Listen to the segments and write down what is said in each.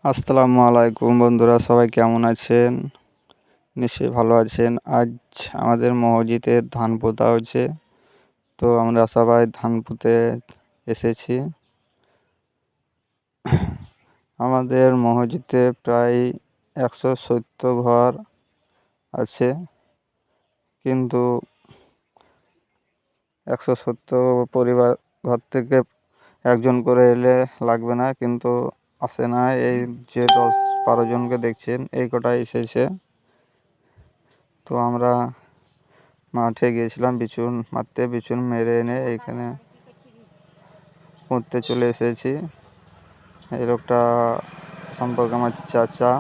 আসসালামু আলাইকুম বন্ধুরা, সবাই কেমন আছেন? নিশ্চয়ই ভালো আছেন। আজ আমাদের মসজিদে ধান পোঁতা হচ্ছে, তো আমরা সবাই ধান পুঁতে এসেছি। আমাদের মসজিদে প্রায় 170 ঘর আছে, কিন্তু 170 পরিবার ঘর থেকে একজন করে এলে লাগবে না, কিন্তু আসে না। এই যে 10-12 জনকে দেখছেন, এই কটাই এসেছে। তো আমরা মাঠে গিয়েছিলাম বিচুন মারতে, বিচুন মেরে এনে এইখানে পুঁততে চলে এসেছি। এই লোকটা সম্পর্কে আমার চাচা,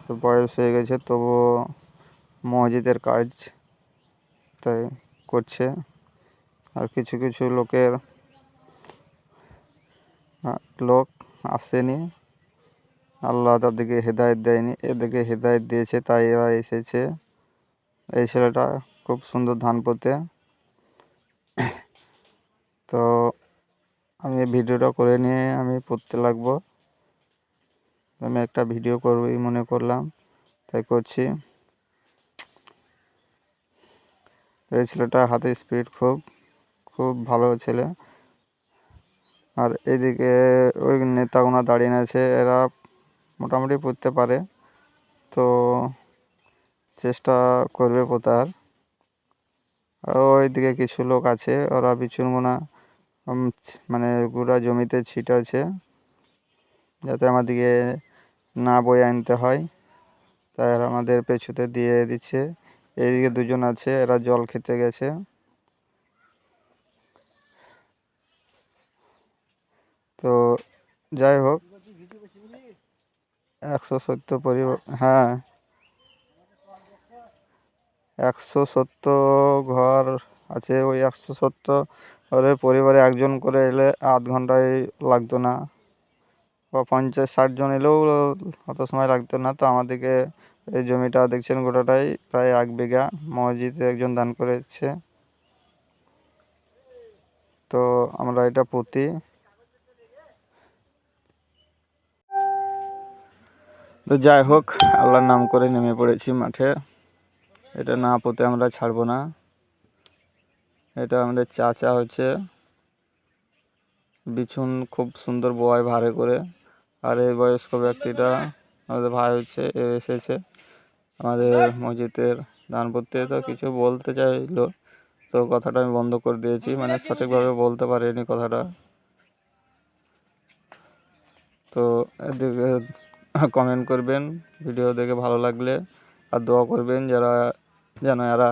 তো বয়স হয়ে গেছে, তবুও মসজিদের কাজ তাই করছে। আর কিছু কিছু লোক আসেনি, আল্লাহ তাদেরকে হেদায়েত দেয়নি, এদেরকে হেদায়েত দিয়েছে, তাই এরা এসেছে। এই ছেলেটা খুব সুন্দর ধান পোঁতে। তো আমি ভিডিওটা করে নিয়ে আমি পড়তে লাগবো। আমি একটা ভিডিও করবই মনে করলাম, তাই করছি। এই ছেলেটা হাতে স্পিড খুব ভালো ছেলে। আর এদিকে ওই নেতাগুনা দাঁড়িয়ে আছে, এরা মোটামুটি পড়তে পারে, তো চেষ্টা করবে পোতার। আর ওইদিকে কিছু লোক আছে, ওরা বিচুনগুনা মানে গুঁড়া জমিতে ছিটাচ্ছে, যাতে আমাদেরকে না বয়ে আনতে হয়, তাই এরা আমাদের পেছুতে দিয়ে দিচ্ছে। এইদিকে দুজন আছে, এরা জল খেতে গেছে। তো যাই হোক, 170 পরিবার, হ্যাঁ 170 ঘর আছে। ওই 170 ঘরের পরিবারে একজন করে এলে আধ ঘন্টায় লাগতো না, বা 50-60 জন এলেও অত সময় লাগতো না। তো আমাদেরকে এই জমিটা দেখছেন গোটাটাই প্রায় 1 বিঘা মসজিদে একজন দান করেছে, তো আমরা এটা পুঁতি। তো যাই হোক, আল্লাহর নাম করে নেমে পড়েছি মাঠে। এটা না পুঁতে আমরা ছাড়বো না। এটা আমাদের চাচা হচ্ছে, বিছুন খুব সুন্দর বোয়ায় ভারে করে। আর এই বয়স্ক ব্যক্তিটা আমাদের ভাই হচ্ছে, এ এসেছে আমাদের মসজিদের দান করতে। তো কিছু বলতে চাইলো, তো কথাটা আমি বন্ধ করে দিয়েছি, মানে সঠিকভাবে বলতে পারিনি কথাটা। তো এদিকে কমেন্ট করবেন ভিডিও দেখে ভালো লাগলে, আর দোয়া করবেন যেন এরা